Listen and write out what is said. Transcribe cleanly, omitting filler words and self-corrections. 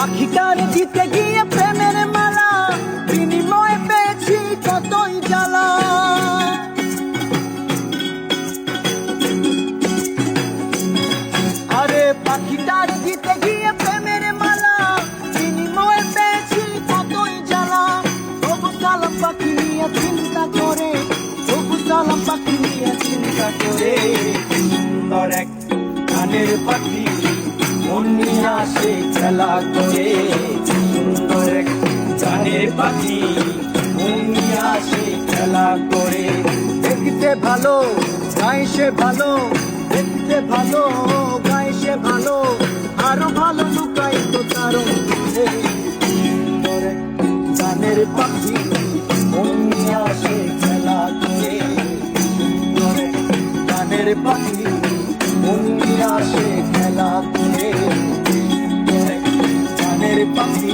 পাখিটার দিতে গিয়ে প্রেমের মালা বিনিময়ে পেয়েছি কতই জ্বালা। আরে পাখিটার দিতে গিয়ে প্রেমের মালা বিনিময়ে পেয়েছি কতই জ্বালা। তবু সালাম পাখি নিয়ে চিন্তা করে, তবু সালাম পাখি নিয়ে চিন্তা করে। সুন্দর এক গানের পাখি মন নিয়ে আসে খেলা করে। সুন্দর এক গানের পাখি মন নিয়ে আসে খেলা করে। দেখতে ভালো গায়ে সে ভালো, দেখতে ভালো গায়ে সে ভালো, আরো ভালো লুকাই তো তারও মধ্যে। সুন্দর এক গানের পাখি মন নিয়ে আসে খেলা করে। সুন্দর এক গানের পাখি মন নিয়ে আসে খেলা করে। গানের পাখি